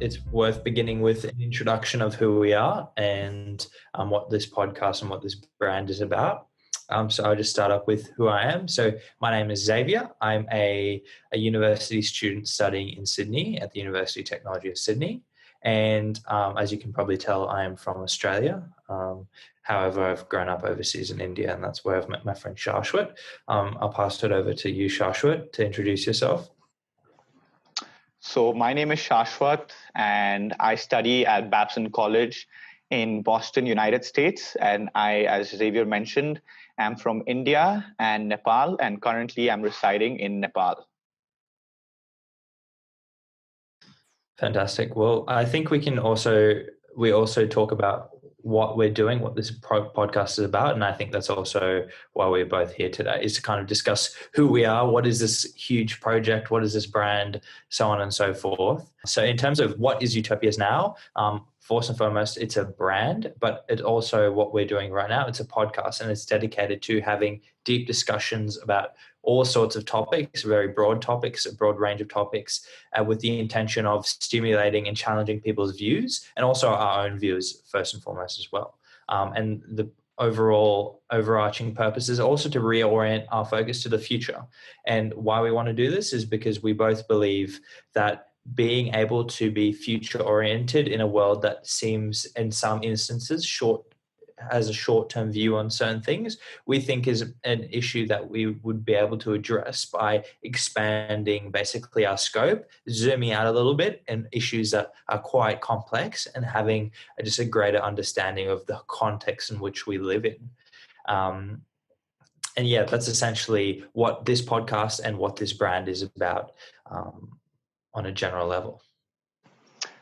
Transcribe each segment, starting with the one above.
it's worth beginning with an introduction of who we are and what this podcast and what this brand is about. So I'll just start up with who I am. So my name is Xavier. I'm a university student studying in Sydney at the University of Technology of Sydney. And as you can probably tell, I am from Australia. However, I've grown up overseas in India, and that's where I've met my friend Shashwat. I'll pass it over to you, Shashwat, to introduce yourself. So my name is Shashwat, and I study at Babson College in Boston, United States. And I, as Xavier mentioned, am from India and Nepal, and currently I'm residing in Nepal. Fantastic. Well, I think we also talk about what we're doing, what this podcast is about. And I think that's also why we're both here today, is to kind of discuss who we are, what is this huge project, what is this brand, so on and so forth. So in terms of what is Utopia's now, first and foremost, it's a brand, but it's also what we're doing right now. It's a podcast, and it's dedicated to having deep discussions about all sorts of topics, very broad topics, a broad range of topics, with the intention of stimulating and challenging people's views, and also our own views first and foremost as well. And the overall overarching purpose is also to reorient our focus to the future. And why we want to do this is because we both believe that being able to be future oriented in a world that seems in some instances has a short-term view on certain things, we think is an issue that we would be able to address by expanding basically our scope, zooming out a little bit in issues that are quite complex, and having just a greater understanding of the context in which we live in. And yeah, that's essentially what this podcast and what this brand is about on a general level.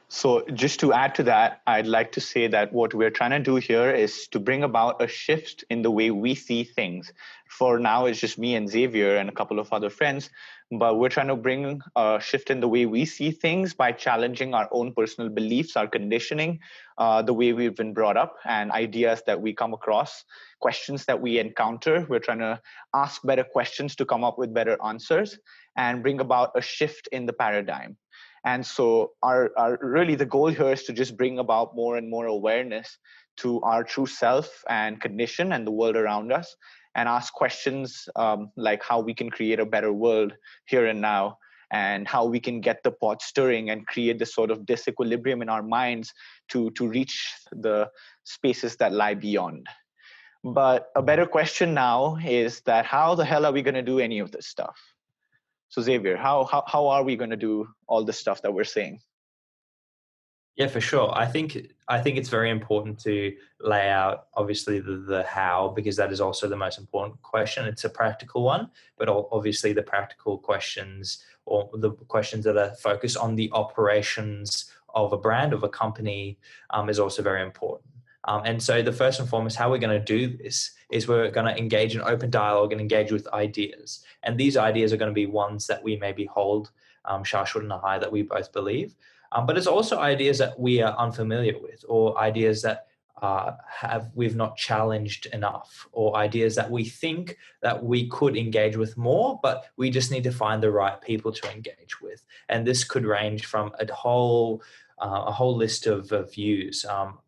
So just to add to that, I'd like to say that what we're trying to do here is to bring about a shift in the way we see things. For now, it's just me and Xavier and a couple of other friends, but we're trying to bring a shift in the way we see things by challenging our own personal beliefs, our conditioning, the way we've been brought up, and ideas that we come across, questions that we encounter. We're trying to ask better questions to come up with better answers and bring about a shift in the paradigm. And so really the goal here is to just bring about more and more awareness to our true self and condition and the world around us, and ask questions like how we can create a better world here and now, and how we can get the pot stirring and create this sort of disequilibrium in our minds to reach the spaces that lie beyond. But a better question now is that how the hell are we going to do any of this stuff? So Xavier, how are we going to do all the stuff that we're saying? Yeah, for sure. I think it's very important to lay out, obviously, the how, because that is also the most important question. It's a practical one, but obviously the practical questions, or the questions that are focused on the operations of a brand, of a company, is also very important. And so the first and foremost, how we're going to do this is we're going to engage in open dialogue and engage with ideas. And these ideas are going to be ones that we maybe hold, Shashwat and I, that we both believe. But it's also ideas that we are unfamiliar with, or ideas that we've not challenged enough, or ideas that we think that we could engage with more, but we just need to find the right people to engage with. And this could range from a whole list of views.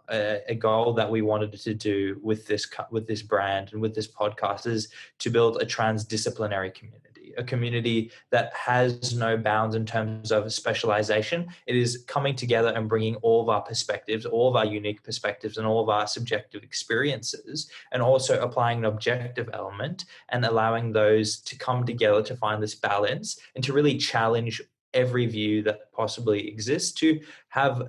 A goal that we wanted to do with this brand and with this podcast is to build a transdisciplinary community, a community that has no bounds in terms of specialization. It is coming together and bringing all of our perspectives, all of our unique perspectives, and all of our subjective experiences, and also applying an objective element and allowing those to come together to find this balance and to really challenge every view that possibly exists, to have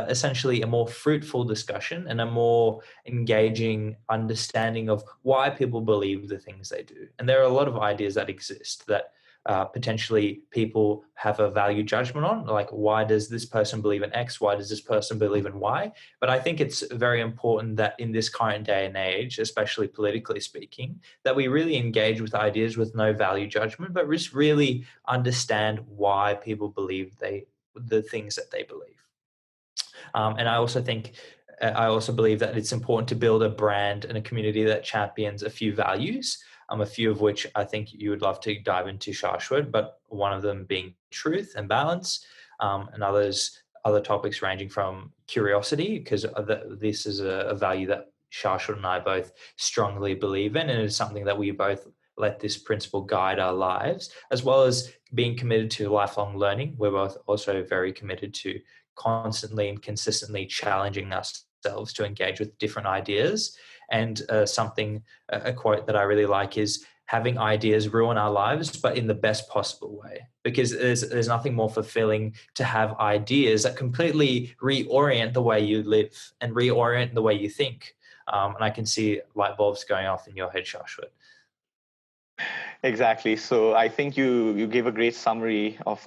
essentially a more fruitful discussion and a more engaging understanding of why people believe the things they do. And there are a lot of ideas that exist that potentially people have a value judgment on, like, why does this person believe in X? Why does this person believe in Y? But I think it's very important that in this current day and age, especially politically speaking, that we really engage with ideas with no value judgment, but just really understand why people believe the things that they believe. And I also believe that it's important to build a brand and a community that champions a few values, a few of which I think you would love to dive into, Shashwat, but one of them being truth and balance, and other topics ranging from curiosity, because this is a value that Shashwat and I both strongly believe in, and it's something that we both let this principle guide our lives, as well as being committed to lifelong learning. We're both also very committed to constantly and consistently challenging ourselves to engage with different ideas. And a quote that I really like is, having ideas ruin our lives, but in the best possible way, because there's nothing more fulfilling to have ideas that completely reorient the way you live and reorient the way you think. And I can see light bulbs going off in your head, Shashwat. Exactly. So I think you gave a great summary of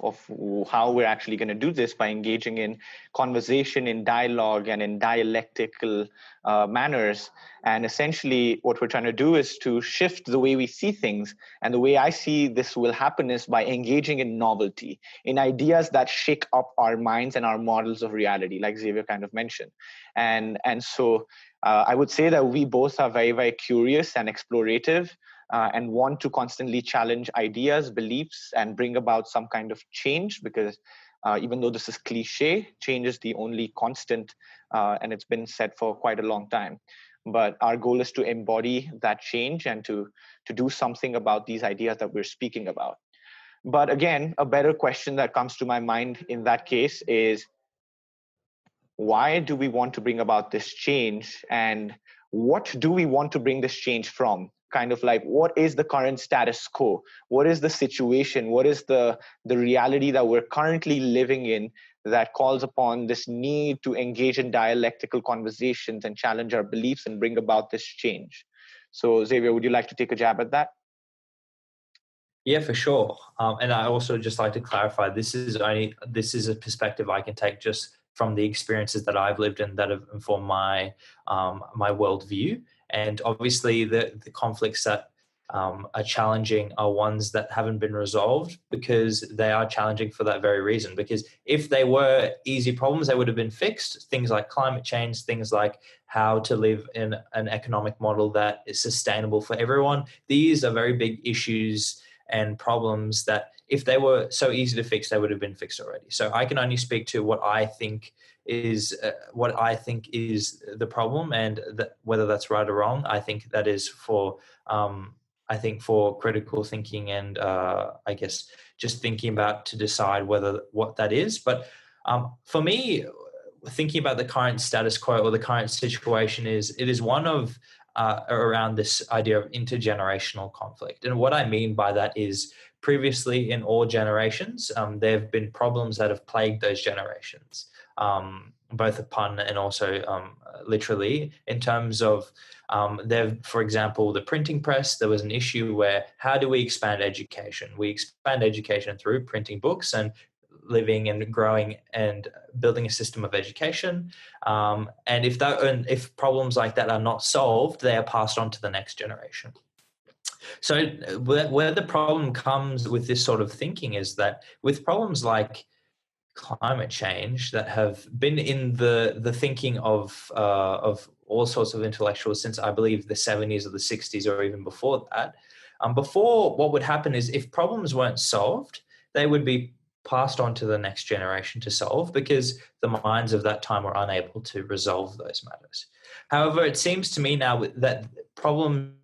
how we're actually going to do this by engaging in conversation, in dialogue, and in dialectical manners. And essentially what we're trying to do is to shift the way we see things. And the way I see this will happen is by engaging in novelty, in ideas that shake up our minds and our models of reality, like Xavier kind of mentioned. And so I would say that we both are very, very curious and explorative, and want to constantly challenge ideas, beliefs, and bring about some kind of change, because even though this is cliche, change is the only constant, and it's been said for quite a long time. But our goal is to embody that change and to do something about these ideas that we're speaking about. But again, a better question that comes to my mind in that case is, why do we want to bring about this change, and what do we want to bring this change from? Kind of like, what is the current status quo? What is the situation? What is the reality that we're currently living in that calls upon this need to engage in dialectical conversations and challenge our beliefs and bring about this change? So Xavier, would you like to take a jab at that? Yeah, for sure. And I also just like to clarify, this is a perspective I can take just from the experiences that I've lived and that have informed my worldview. And obviously the conflicts that are challenging are ones that haven't been resolved, because they are challenging for that very reason. Because if they were easy problems, they would have been fixed. Things like climate change, things like how to live in an economic model that is sustainable for everyone. These are very big issues and problems that, if they were so easy to fix, they would have been fixed already. So I can only speak to what I think is the problem, and whether that's right or wrong. I think that is for critical thinking, and I guess just thinking about to decide what that is. But for me, thinking about the current status quo or the current situation is one of around this idea of intergenerational conflict. And what I mean by that is, previously in all generations, there have been problems that have plagued those generations, both a pun and also literally, in terms of for example, the printing press. There was an issue where, how do we expand education? We expand education through printing books and living and growing and building a system of education. And if problems like that are not solved, they are passed on to the next generation. So where the problem comes with this sort of thinking is that, with problems like climate change that have been in the thinking of all sorts of intellectuals since, I believe, the 70s or the 60s, or even before that. Before, what would happen is, if problems weren't solved, they would be passed on to the next generation to solve, because the minds of that time were unable to resolve those matters. However, it seems to me now that problems,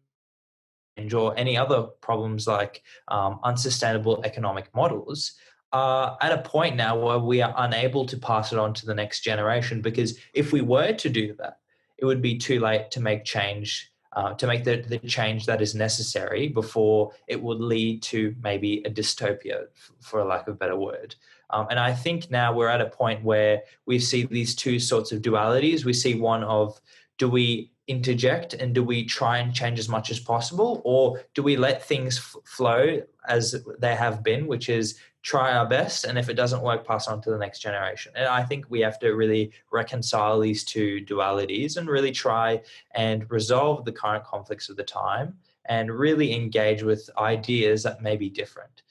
or any other problems like unsustainable economic models, are at a point now where we are unable to pass it on to the next generation, because if we were to do that, it would be too late to make change, to make the change that is necessary before it would lead to maybe a dystopia, for a lack of a better word. And I think now we're at a point where we see these two sorts of dualities. We see one of, do we interject and do we try and change as much as possible, or do we let things flow as they have been, which is try our best, and if it doesn't work, pass on to the next generation? And I think we have to really reconcile these two dualities and really try and resolve the current conflicts of the time, and really engage with ideas that may be different.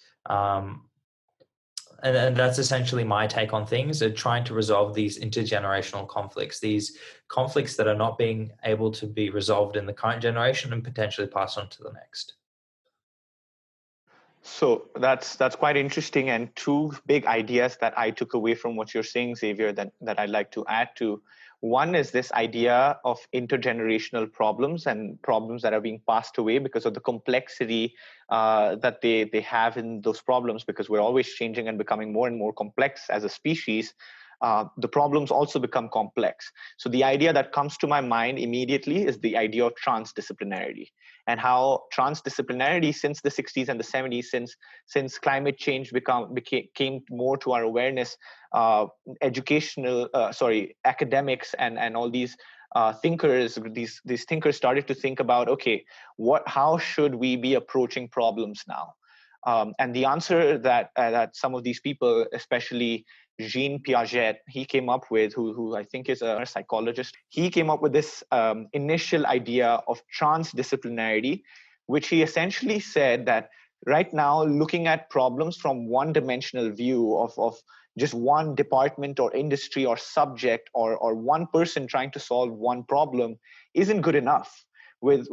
And that's essentially my take on things, trying to resolve these intergenerational conflicts, these conflicts that are not being able to be resolved in the current generation, and potentially pass on to the next. So that's quite interesting, and two big ideas that I took away from what you're saying, Xavier, that I'd like to add to. One is this idea of intergenerational problems and problems that are being passed away because of the complexity that they have in those problems, because we're always changing and becoming more and more complex as a species. The problems also become complex. So the idea that comes to my mind immediately is the idea of transdisciplinarity, and how transdisciplinarity since the 60s and the 70s, since climate change came more to our awareness, academics and all these thinkers, these thinkers started to think about, okay, how should we be approaching problems now? And the answer that some of these people, especially Jean Piaget, he came up with, who I think is a psychologist, he came up with this initial idea of transdisciplinarity, which he essentially said that right now, looking at problems from one-dimensional view of just one department or industry or subject or one person trying to solve one problem isn't good enough. With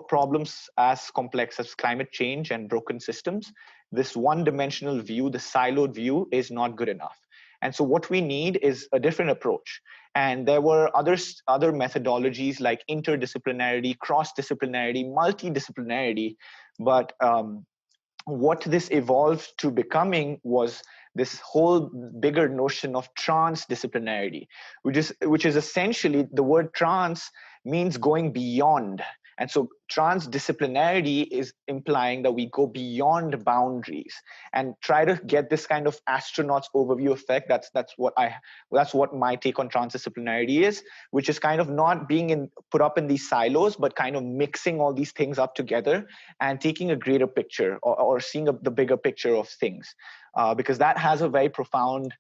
problems as complex as climate change and broken systems, this one-dimensional view, the siloed view, is not good enough. And so what we need is a different approach. And there were other methodologies like interdisciplinarity, cross-disciplinarity, multidisciplinarity. But what this evolved to becoming was this whole bigger notion of transdisciplinarity, which is essentially, the word trans means going beyond. And so transdisciplinarity is implying that we go beyond boundaries and try to get this kind of astronaut's overview effect. That's what my take on transdisciplinarity is, which is kind of not being put up in these silos, but kind of mixing all these things up together and taking a greater picture, or seeing the bigger picture of things. Because that has a very profound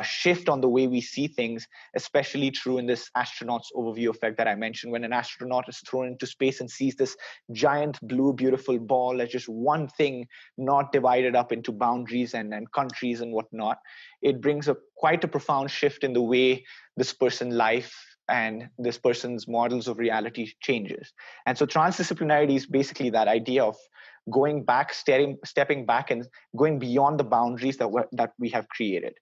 shift on the way we see things, especially true in this astronaut's overview effect that I mentioned. When an astronaut is thrown into space and sees this giant blue beautiful ball as just one thing, not divided up into boundaries and countries and whatnot, it brings quite a profound shift in the way this person's life and this person's models of reality changes. And so transdisciplinarity is basically that idea of going back, stepping back and going beyond the boundaries that we have created.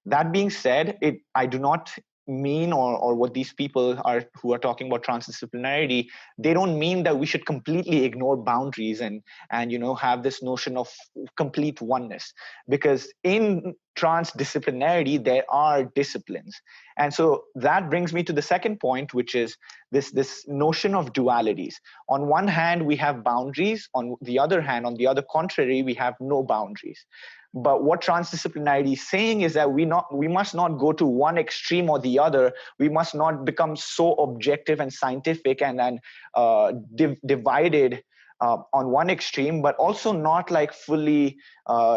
That being said, I do not mean, or what these people who are talking about transdisciplinarity, they don't mean that we should completely ignore boundaries and have this notion of complete oneness, because in transdisciplinarity there are disciplines. And so that brings me to the second point, which is this notion of dualities. On one hand we have boundaries, on the other hand, on the other contrary, we have no boundaries. But what transdisciplinarity is saying is that we must not go to one extreme or the other. We must not become so objective and scientific and divided on one extreme, but also not like fully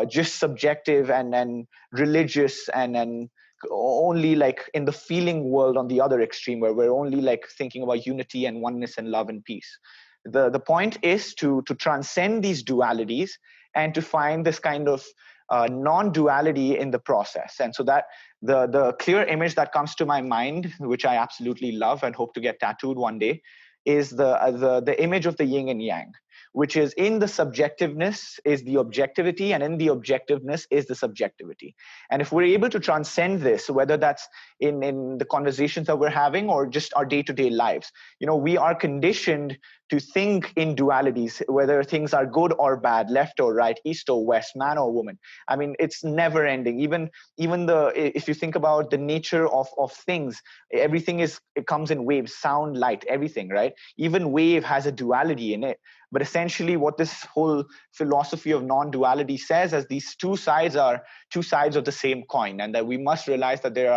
just subjective and religious and only like in the feeling world on the other extreme, where we're only like thinking about unity and oneness and love and peace. The point is to transcend these dualities and to find this kind of non-duality in the process. And so that the clear image that comes to my mind, which I absolutely love and hope to get tattooed one day, is the image of the yin and yang, which is in the subjectiveness is the objectivity, and in the objectiveness is the subjectivity. And if we're able to transcend this, whether that's in the conversations that we're having or just our day-to-day lives, we are conditioned to think in dualities, whether things are good or bad, left or right, east or west, man or woman. I mean, it's never ending. Even if you think about the nature of things, everything it comes in waves, sound, light, everything, right? Even wave has a duality in it. But essentially what this whole philosophy of non-duality says is these two sides are two sides of the same coin, and that we must realize that there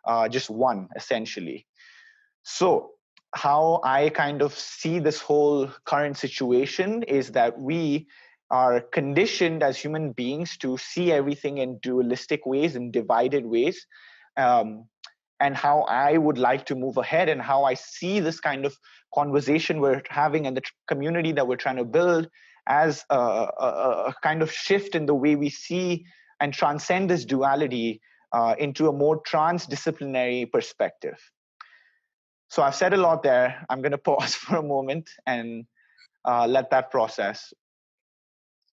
are just one, essentially. So how I kind of see this whole current situation is that we are conditioned as human beings to see everything in dualistic ways, in divided ways. And how I would like to move ahead, and how I see this kind of conversation we're having and the community that we're trying to build as a kind of shift in the way we see and transcend this duality into a more transdisciplinary perspective. So I've said a lot there. I'm going to pause for a moment and let that process.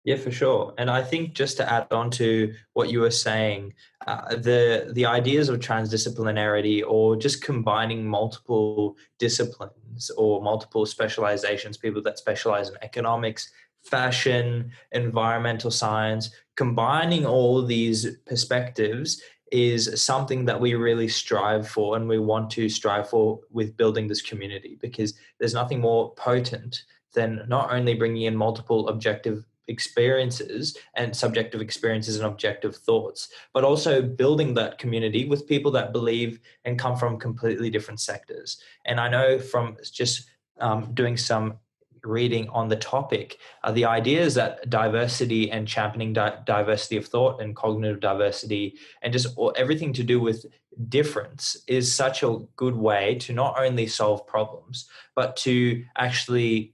Yeah, for sure. And I think just to add on to what you were saying, the ideas of transdisciplinarity, or just combining multiple disciplines or multiple specializations, people that specialize in economics, fashion, environmental science, combining all these perspectives is something that we really strive for, and we want to strive for with building this community, because there's nothing more potent than not only bringing in multiple objective experiences and subjective experiences and objective thoughts, but also building that community with people that believe and come from completely different sectors. And I know from just doing some reading on the topic, the idea is that diversity and championing diversity of thought and cognitive diversity and just everything to do with difference is such a good way to not only solve problems, but to actually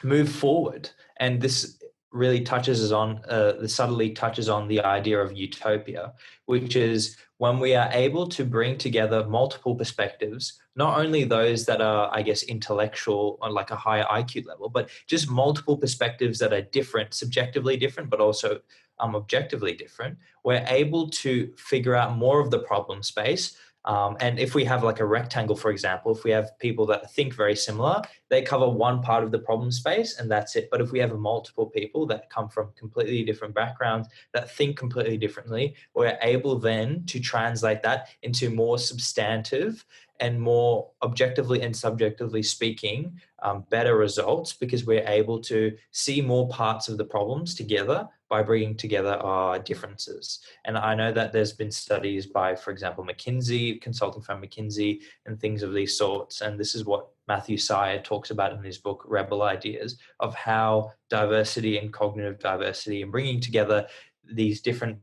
move forward. And this really touches on this subtly touches on the idea of utopia, which is when we are able to bring together multiple perspectives, not only those that are, I guess, intellectual on like a higher IQ level, but just multiple perspectives that are different, subjectively different, but also objectively different. We're able to figure out more of the problem space. And if we have like a rectangle, for example, if we have people that think very similar, they cover one part of the problem space and that's it. But if we have multiple people that come from completely different backgrounds, that think completely differently, we're able then to translate that into more substantive and more objectively and subjectively speaking, better results, because we're able to see more parts of the problems together by bringing together our differences. And I know that there's been studies by, for example, McKinsey, consulting firm McKinsey, and things of these sorts. And this is what Matthew Syed talks about in his book, Rebel Ideas, of how diversity and cognitive diversity and bringing together these different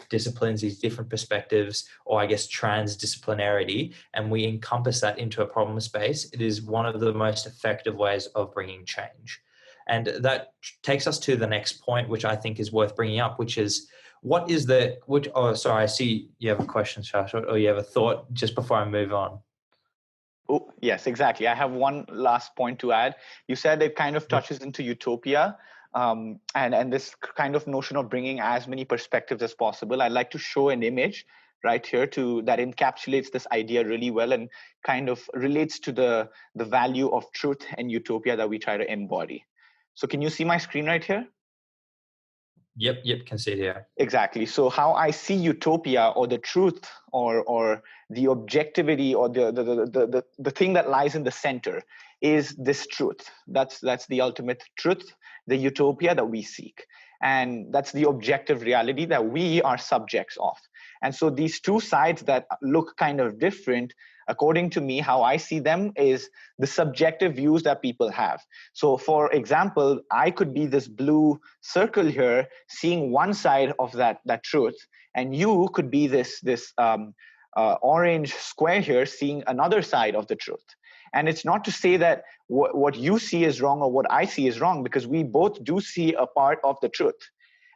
disciplines, these different perspectives, or I guess transdisciplinarity, and we encompass that into a problem space, it is one of the most effective ways of bringing change. And that takes us to the next point, which I think is worth bringing up, which is oh, sorry, I see you have a question, Shashwat, or you have a thought just before I move on. Oh, yes, exactly. I have one last point to add. You said it kind of touches into utopia, and this kind of notion of bringing as many perspectives as possible. I'd like to show an image right here that encapsulates this idea really well and kind of relates to the value of truth and utopia that we try to embody. So can you see my screen right here? Yep, can see it here. Exactly. So how I see utopia, or the truth, or the objectivity, or the thing that lies in the center, is this truth. That's the ultimate truth, the utopia that we seek. And that's the objective reality that we are subjects of. And so these two sides that look kind of different, according to me, how I see them is the subjective views that people have. So for example, I could be this blue circle here, seeing one side of that truth, and you could be this orange square here, seeing another side of the truth. And it's not to say that what you see is wrong or what I see is wrong, because we both do see a part of the truth.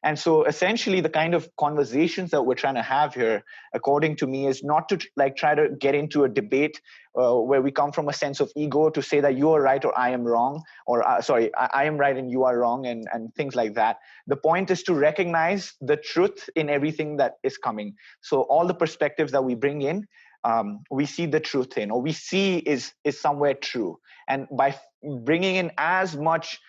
And so essentially the kind of conversations that we're trying to have here, according to me, is not to try to get into a debate where we come from a sense of ego to say that you are right or I am wrong, or I am right and you are wrong, and things like that. The point is to recognize the truth in everything that is coming. So all the perspectives that we bring in, we see the truth in, or we see is somewhere true. And by bringing in as much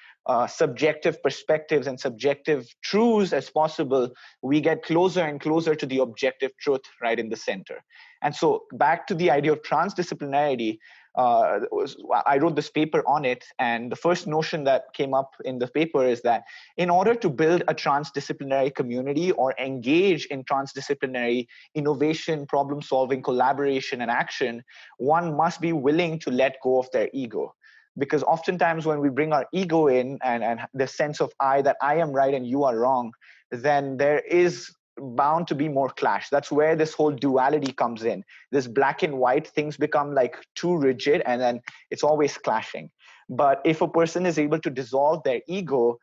subjective perspectives and subjective truths as possible, we get closer and closer to the objective truth right in the center. And so back to the idea of transdisciplinarity, I wrote this paper on it, and the first notion that came up in the paper is that in order to build a transdisciplinary community or engage in transdisciplinary innovation, problem solving, collaboration, and action, one must be willing to let go of their ego. Because oftentimes when we bring our ego in and the sense of that I am right and you are wrong, then there is bound to be more clash. That's where this whole duality comes in. This black and white, things become like too rigid, and then it's always clashing. But if a person is able to dissolve their ego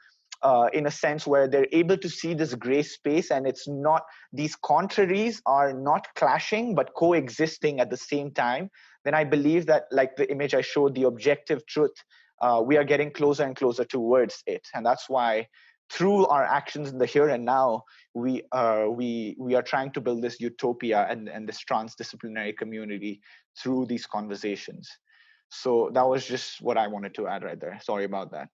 in a sense where they're able to see this gray space, and it's not, these contraries are not clashing but coexisting at the same time, then I believe that, like the image I showed, the objective truth, we are getting closer and closer towards it. And that's why through our actions in the here and now, we are trying to build this utopia and this transdisciplinary community through these conversations. So that was just what I wanted to add right there. Sorry about that.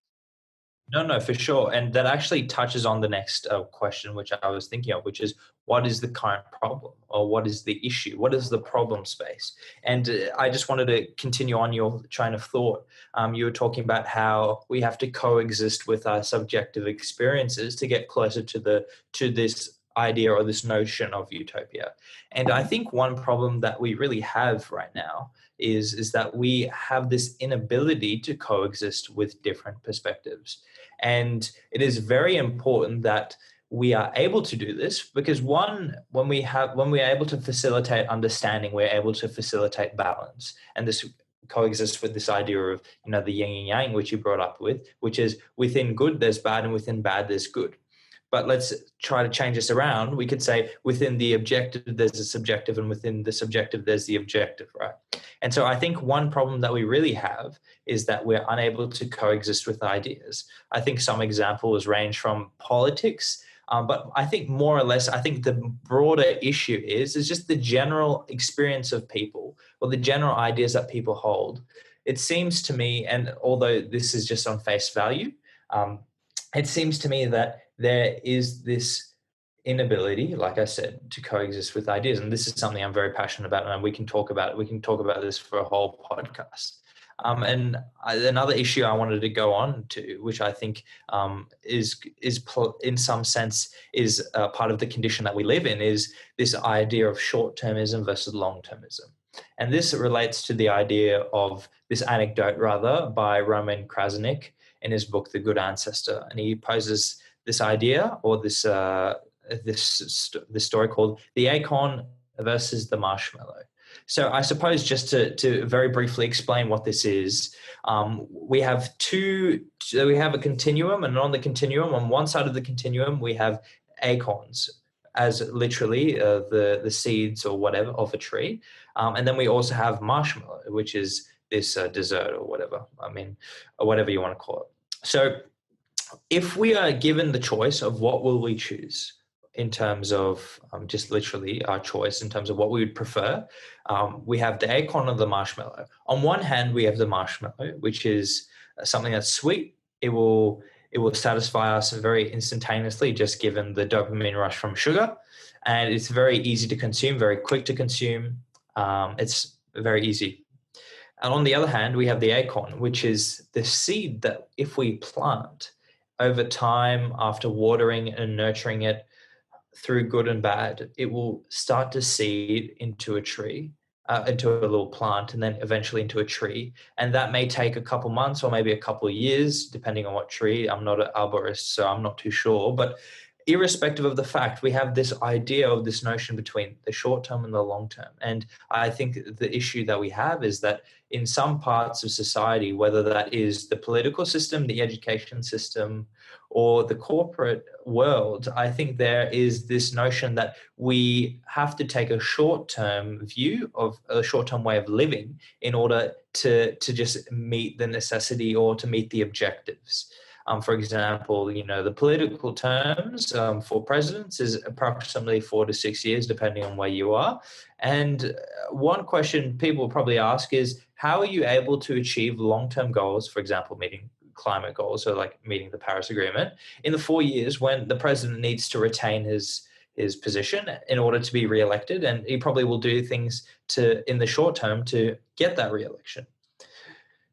No, for sure. And that actually touches on the next question, which I was thinking of, which is what is the current problem, or what is the issue? What is the problem space? And I just wanted to continue on your train of thought. You were talking about how we have to coexist with our subjective experiences to get closer to this idea or this notion of utopia. And I think one problem that we really have right now is that we have this inability to coexist with different perspectives. And it is very important that we are able to do this, because when we are able to facilitate understanding, we're able to facilitate balance. And this coexists with this idea of, the yin and yang, which you brought up with, which is within good there's bad, and within bad there's good. But let's try to change this around. We could say within the objective, there's a subjective, and within the subjective, there's the objective, right? And so I think one problem that we really have is that we're unable to coexist with ideas. I think some examples range from politics, but I think more or less, I think the broader issue is just the general experience of people, or the general ideas that people hold. It seems to me, and although this is just on face value, it seems to me that there is this inability, like I said, to coexist with ideas. And this is something I'm very passionate about, and we can talk about it. We can talk about this for a whole podcast. And another issue I wanted to go on to, which I think is in some sense is part of the condition that we live in, is this idea of short-termism versus long-termism. And this relates to the idea of this anecdote, rather, by Roman Krasnick in his book, The Good Ancestor. And he poses this idea, or this story called the acorn versus the marshmallow. So I suppose just to very briefly explain what this is, we have a continuum, and on the continuum, on one side of the continuum, we have acorns, as literally the seeds or whatever of a tree. And then we also have marshmallow, which is this dessert or whatever, or whatever you want to call it. So if we are given the choice of what will we choose in terms of just literally our choice in terms of what we would prefer, we have the acorn or the marshmallow. On one hand, we have the marshmallow, which is something that's sweet. It will satisfy us very instantaneously, just given the dopamine rush from sugar. And it's very easy to consume, very quick to consume. It's very easy. And on the other hand, we have the acorn, which is the seed that if we plant over time, after watering and nurturing it through good and bad, it will start to seed into a tree, into a little plant, and then eventually into a tree. And that may take a couple months or maybe a couple of years, depending on what tree. I'm not an arborist, so I'm not too sure. But irrespective of the fact, we have this idea of this notion between the short term and the long term. And I think the issue that we have is that in some parts of society, whether that is the political system, the education system, or the corporate world, I think there is this notion that we have to take a short-term view of a short-term way of living in order to just meet the necessity or to meet the objectives. For example, the political terms for presidents is approximately 4 to 6 years, depending on where you are. And one question people probably ask is, how are you able to achieve long-term goals, for example, meeting climate goals, so like meeting the Paris Agreement, in the 4 years when the president needs to retain his position in order to be re-elected, and he probably will do things in the short term to get that re-election.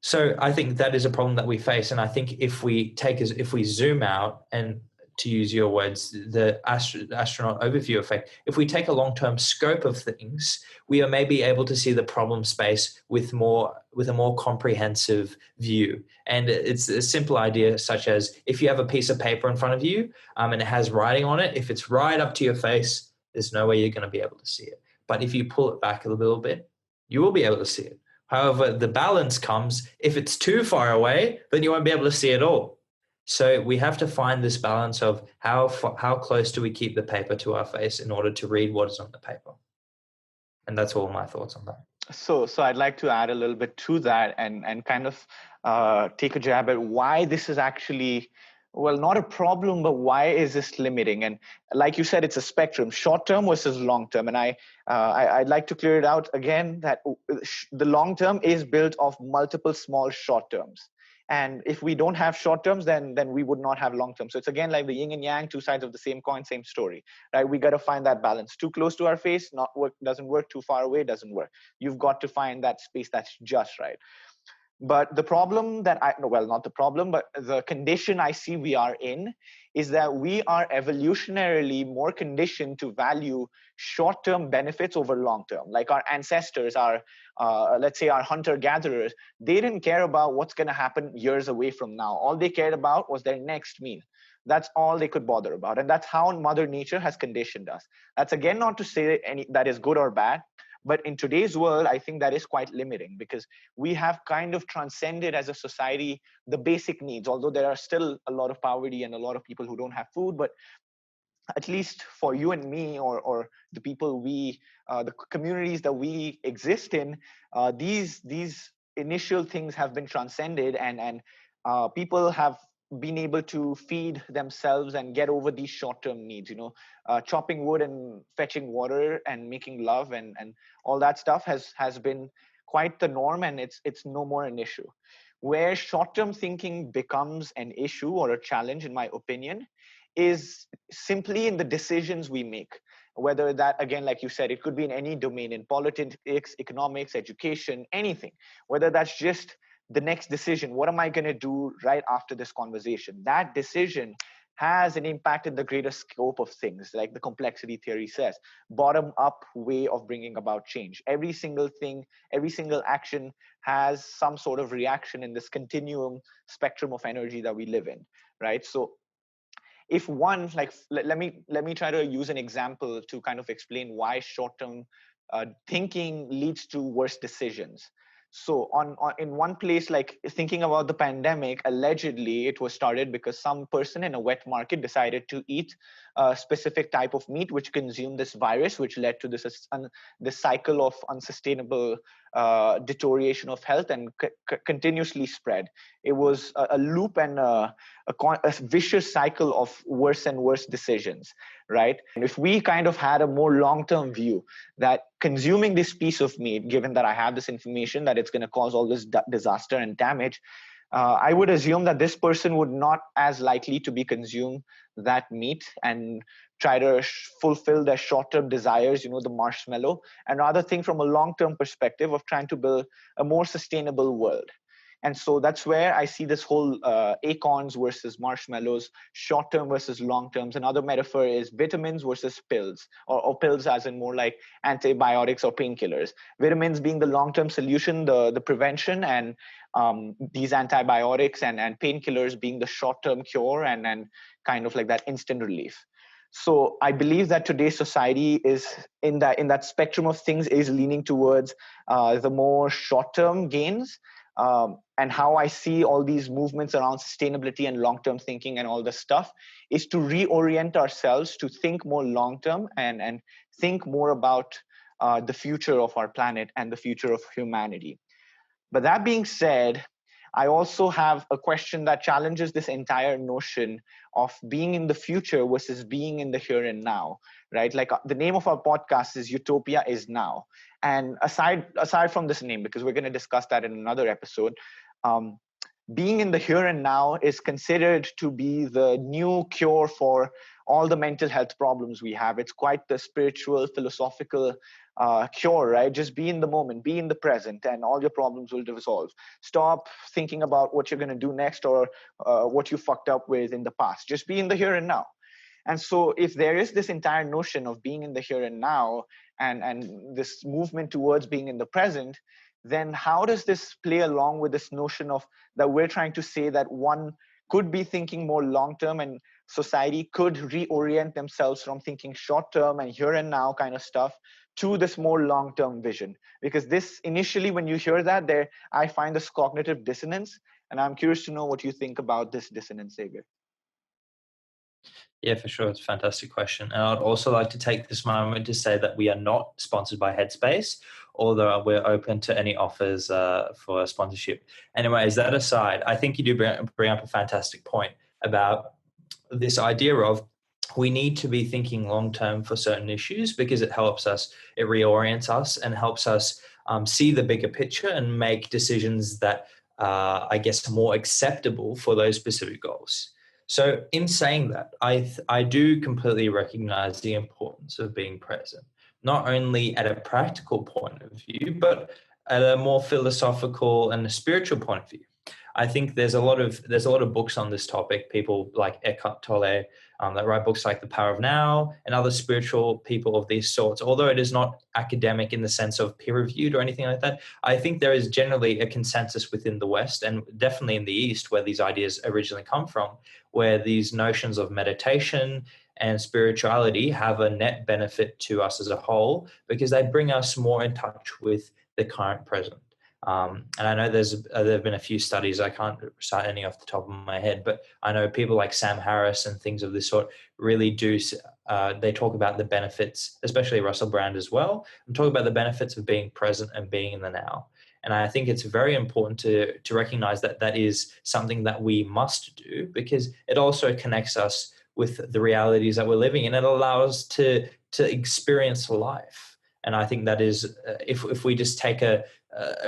So I think that is a problem that we face. And I think if we zoom out, and to use your words, the astronaut overview effect, if we take a long-term scope of things, we are maybe able to see the problem space with a more comprehensive view. And it's a simple idea such as, if you have a piece of paper in front of you and it has writing on it, if it's right up to your face, there's no way you're going to be able to see it. But if you pull it back a little bit, you will be able to see it. However, the balance comes, if it's too far away, then you won't be able to see it all. So we have to find this balance of how close do we keep the paper to our face in order to read what is on the paper. And that's all my thoughts on that. So I'd like to add a little bit to that and kind of take a jab at why this is actually Well, not a problem, but why is this limiting? And like you said, it's a spectrum, short term versus long term. And I'd like to clear it out again that the long term is built of multiple small short terms. And if we don't have short terms, then we would not have long term. So it's again like the yin and yang, two sides of the same coin, same story, right? We got to find that balance. Too close to our face, not work, doesn't work. Too far away, doesn't work. You've got to find that space that's just right. But the problem that not the problem, but the condition I see we are in is that we are evolutionarily more conditioned to value short-term benefits over long-term. Like our ancestors, let's say our hunter-gatherers, they didn't care about what's going to happen years away from now. All they cared about was their next meal. That's all they could bother about. And that's how Mother Nature has conditioned us. That's again not to say that is good or bad. But in today's world, I think that is quite limiting because we have kind of transcended as a society the basic needs, although there are still a lot of poverty and a lot of people who don't have food. But at least for you and me, or the people the communities that we exist in, these initial things have been transcended, and people have been able to feed themselves and get over these short-term needs, chopping wood and fetching water and making love and all that stuff has been quite the norm, and it's no more an issue. Where short-term thinking becomes an issue or a challenge, in my opinion, is simply in the decisions we make. Whether that, again, like you said, it could be in any domain, in politics, economics, education, anything. Whether that's just the next decision, what am I going to do right after this conversation? That decision has an impact in the greater scope of things, like the complexity theory says, bottom-up way of bringing about change. Every single thing, every single action has some sort of reaction in this continuum spectrum of energy that we live in, right? So if one, like, let me try to use an example to kind of explain why short-term thinking leads to worse decisions. So in one place, like thinking about the pandemic, allegedly it was started because some person in a wet market decided to eat a specific type of meat which consumed this virus, which led to this cycle of unsustainable deterioration of health and continuously spread. It was a loop and a vicious cycle of worse and worse decisions, right? And if we kind of had a more long-term view that consuming this piece of meat, given that I have this information that it's going to cause all this disaster and damage, I would assume that this person would not as likely to be consume that meat and try to fulfill their short-term desires, the marshmallow, and rather think from a long-term perspective of trying to build a more sustainable world. And so that's where I see this whole acorns versus marshmallows, short-term versus long-terms. Another metaphor is vitamins versus pills, or pills as in more like antibiotics or painkillers. Vitamins being the long-term solution, the prevention, and these antibiotics and painkillers being the short-term cure and kind of like that instant relief. So I believe that today's society is in that spectrum of things is leaning towards the more short-term gains. And how I see all these movements around sustainability and long-term thinking and all this stuff is to reorient ourselves to think more long-term and think more about the future of our planet and the future of humanity. But that being said, I also have a question that challenges this entire notion of being in the future versus being in the here and now, right? Like the name of our podcast is Utopia is Now. And aside from this name, because we're going to discuss that in another episode, being in the here and now is considered to be the new cure for all the mental health problems we have. It's quite the spiritual, philosophical cure, right? Just be in the moment, be in the present, and all your problems will resolve. Stop thinking about what you're going to do next or what you fucked up with in the past. Just be in the here and now. And so if there is this entire notion of being in the here and now and this movement towards being in the present, then how does this play along with this notion of that we're trying to say that one could be thinking more long-term and society could reorient themselves from thinking short-term and here and now kind of stuff to this more long-term vision? Because this initially, when you hear that, I find this cognitive dissonance, and I'm curious to know what you think about this dissonance, Xavier. Yeah, for sure. It's a fantastic question. And I'd also like to take this moment to say that we are not sponsored by Headspace, although we're open to any offers for sponsorship. Anyways, that aside, I think you do bring up a fantastic point. about this idea of we need to be thinking long term for certain issues because it helps us, it reorients us and helps us see the bigger picture and make decisions that I guess, more acceptable for those specific goals. So, in saying that, I do completely recognize the importance of being present, not only at a practical point of view, but at a more philosophical and a spiritual point of view. I think there's a lot of books on this topic. People like Eckhart Tolle that write books like The Power of Now and other spiritual people of these sorts. Although it is not academic in the sense of peer reviewed or anything like that, I think there is generally a consensus within the West and definitely in the East, where these ideas originally come from, where these notions of meditation and spirituality have a net benefit to us as a whole because they bring us more in touch with the current present. And I know there have been a few studies, I can't cite any off the top of my head, but I know people like Sam Harris and things of this sort really do, they talk about the benefits, especially Russell Brand as well, and talk about the benefits of being present and being in the now. And I think it's very important to recognize that that is something that we must do because it also connects us with the realities that we're living in. It allows us to experience life. And I think that is, if we just take a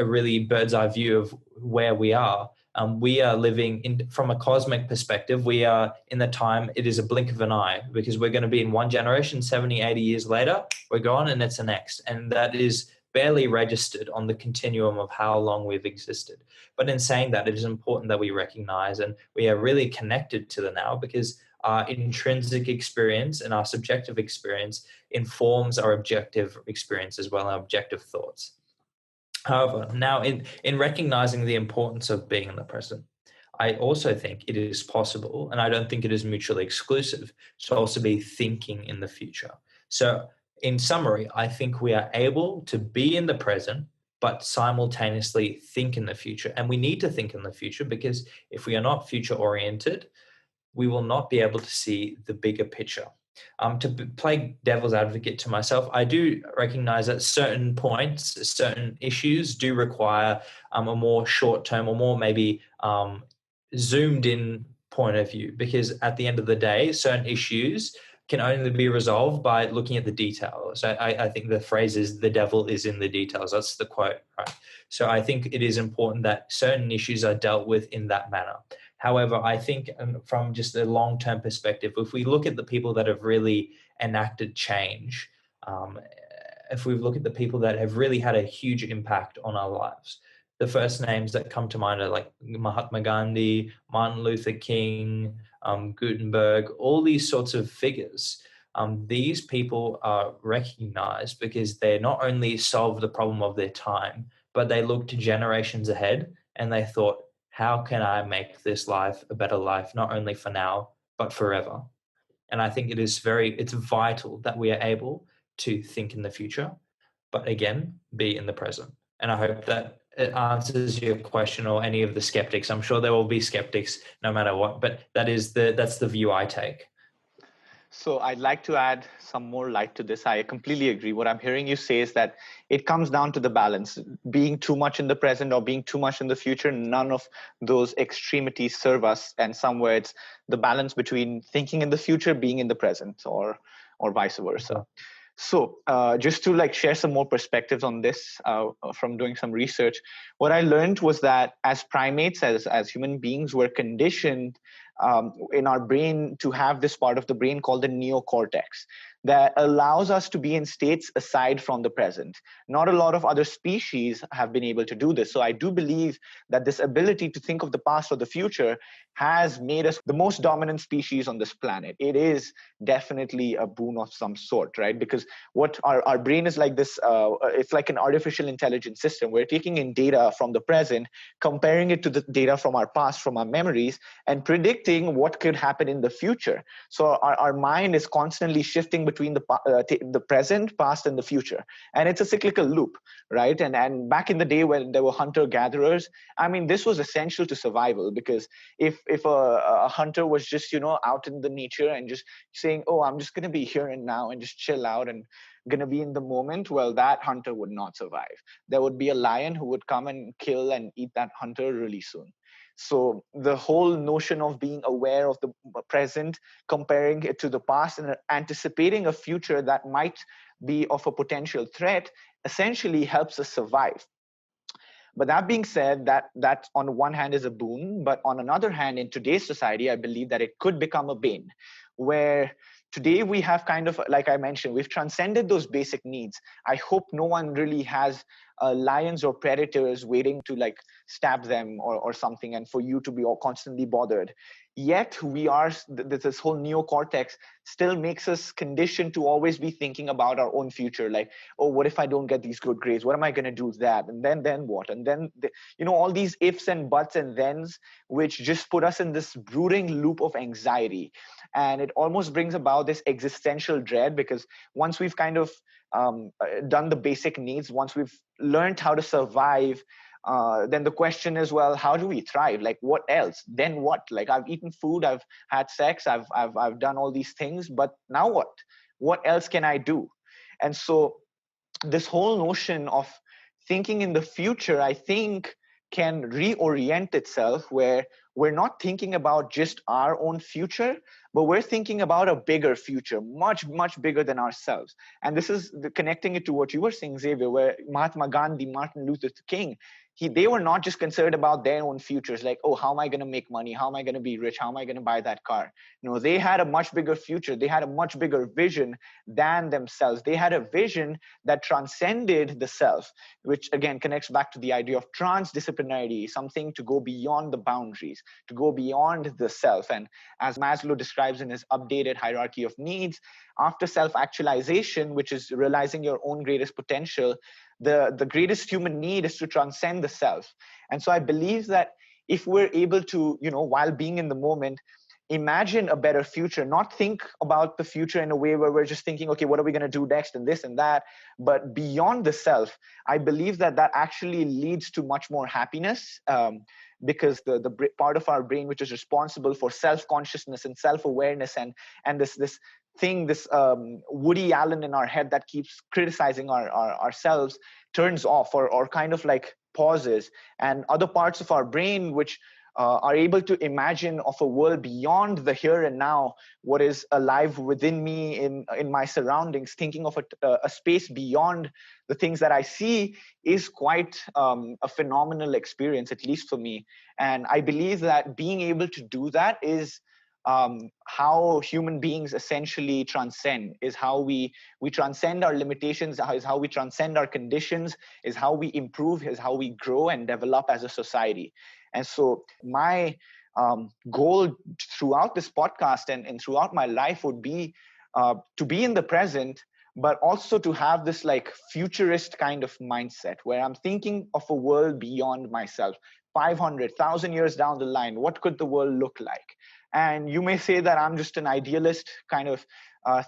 really bird's eye view of where we are living in, from a cosmic perspective, we are in the time, it is a blink of an eye because we're going to be in one generation, 70, 80 years later, we're gone and it's the next. And that is barely registered on the continuum of how long we've existed. But in saying that, it is important that we recognize and we are really connected to the now because our intrinsic experience and our subjective experience informs our objective experience as well, our objective thoughts. However, now in recognizing the importance of being in the present, I also think it is possible, and I don't think it is mutually exclusive, to also be thinking in the future. So in summary, I think we are able to be in the present, but simultaneously think in the future. And we need to think in the future because if we are not future oriented, we will not be able to see the bigger picture. To play devil's advocate to myself, I do recognize that certain points, certain issues do require a more short-term or more maybe zoomed-in point of view, because at the end of the day, certain issues can only be resolved by looking at the details. I think the phrase is "the devil is in the details." That's the quote, right? So I think it is important that certain issues are dealt with in that manner. However, I think from just a long-term perspective, if we look at the people that have really enacted change, if we look at the people that have really had a huge impact on our lives, the first names that come to mind are like Mahatma Gandhi, Martin Luther King, Gutenberg, all these sorts of figures. These people are recognized because they not only solved the problem of their time, but they looked generations ahead and they thought, how can I make this life a better life, not only for now, but forever? And I think it's vital that we are able to think in the future, but again, be in the present. And I hope that it answers your question or any of the skeptics. I'm sure there will be skeptics no matter what, but that's the view I take. So I'd like to add some more light to this. I completely agree. What I'm hearing you say is that it comes down to the balance. Being too much in the present or being too much in the future, none of those extremities serve us. And somewhere it's the balance between thinking in the future, being in the present, or vice versa. So just to share some more perspectives on this from doing some research, what I learned was that as primates, as human beings, we're conditioned in our brain to have this part of the brain called the neocortex that allows us to be in states aside from the present. Not a lot of other species have been able to do this. So I do believe that this ability to think of the past or the future has made us the most dominant species on this planet. It is definitely a boon of some sort, right? Because what our brain is like this, it's like an artificial intelligence system. We're taking in data from the present, comparing it to the data from our past, from our memories, and predicting what could happen in the future. So our mind is constantly shifting between the present, past, and the future. And it's a cyclical loop, right? And back in the day when there were hunter-gatherers, I mean, this was essential to survival, because if a hunter was just, out in the nature and just saying, oh, I'm just going to be here and now and just chill out and going to be in the moment, well, that hunter would not survive. There would be a lion who would come and kill and eat that hunter really soon. So the whole notion of being aware of the present, comparing it to the past, and anticipating a future that might be of a potential threat, essentially helps us survive. But that being said, that on one hand is a boon, but on another hand, in today's society, I believe that it could become a bane, where today we have kind of, like I mentioned, we've transcended those basic needs. I hope no one really has lions or predators waiting to like stab them or something, and for you to be all constantly bothered. Yet we are, this whole neocortex still makes us conditioned to always be thinking about our own future. Like, oh, what if I don't get these good grades? What am I going to do that? And then what? And then, all these ifs and buts and thens, which just put us in this brooding loop of anxiety. And it almost brings about this existential dread, because once we've kind of done the basic needs, once we've learned how to survive, then the question is, well, how do we thrive? Like, what else? Then what? Like, I've eaten food, I've had sex, I've done all these things, but now what? What else can I do? And so this whole notion of thinking in the future, I think, can reorient itself, where we're not thinking about just our own future, but we're thinking about a bigger future, much, much bigger than ourselves. And this is connecting it to what you were saying, Xavier, where Mahatma Gandhi, Martin Luther King, they were not just concerned about their own futures, like, oh, how am I going to make money? How am I going to be rich? How am I going to buy that car? No, they had a much bigger future. They had a much bigger vision than themselves. They had a vision that transcended the self, which again connects back to the idea of transdisciplinarity, something to go beyond the boundaries, to go beyond the self. And as Maslow describes in his updated hierarchy of needs, after self-actualization, which is realizing your own greatest potential, the greatest human need is to transcend the self. And so I believe that if we're able to, while being in the moment, imagine a better future, not think about the future in a way where we're just thinking, okay, what are we going to do next and this and that, but beyond the self, I believe that actually leads to much more happiness, because the part of our brain which is responsible for self-consciousness and self-awareness and this thing, this Woody Allen in our head that keeps criticizing ourselves, turns off or kind of like pauses, and other parts of our brain which are able to imagine of a world beyond the here and now, what is alive within me in my surroundings, thinking of a space beyond the things that I see, is quite a phenomenal experience, at least for me. And I believe that being able to do that is how human beings essentially transcend, is how we transcend our limitations, is how we transcend our conditions, is how we improve, is how we grow and develop as a society. And so my goal throughout this podcast and throughout my life would be to be in the present, but also to have this like futurist kind of mindset where I'm thinking of a world beyond myself. 500,000 years down the line, what could the world look like? And you may say that I'm just an idealist, kind of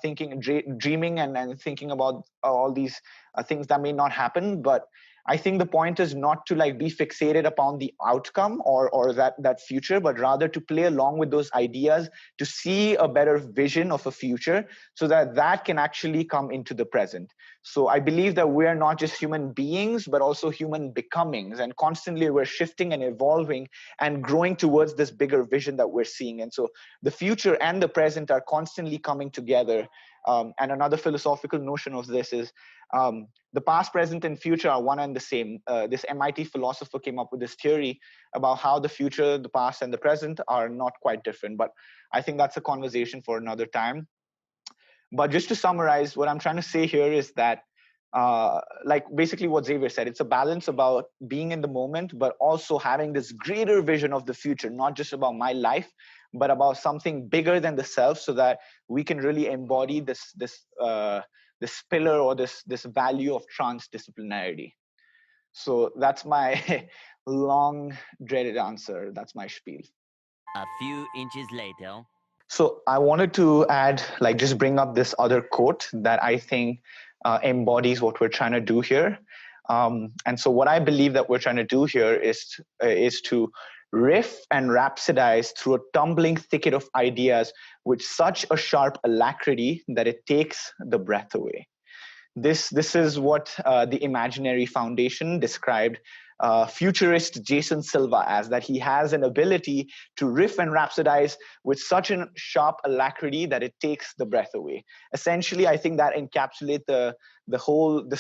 thinking, dreaming and thinking about all these things that may not happen. But I think the point is not to like be fixated upon the outcome or that future, but rather to play along with those ideas, to see a better vision of a future so that can actually come into the present. So I believe that we're not just human beings, but also human becomings, and constantly we're shifting and evolving and growing towards this bigger vision that we're seeing. And so the future and the present are constantly coming together. And another philosophical notion of this is the past, present, and future are one and the same. This MIT philosopher came up with this theory about how the future, the past, and the present are not quite different. But I think that's a conversation for another time. But just to summarize, what I'm trying to say here is that, like basically what Xavier said, it's a balance about being in the moment, but also having this greater vision of the future, not just about my life, but about something bigger than the self, so that we can really embody this pillar or this value of transdisciplinarity. So that's my long dreaded answer. That's my spiel. A few inches later. So I wanted to add, like, just bring up this other quote that I think embodies what we're trying to do here. And so what I believe that we're trying to do here is to riff and rhapsodize through a tumbling thicket of ideas with such a sharp alacrity that it takes the breath away. This is what the Imaginary Foundation described futurist Jason Silva as, that he has an ability to riff and rhapsodize with such a sharp alacrity that it takes the breath away. Essentially, I think that encapsulates this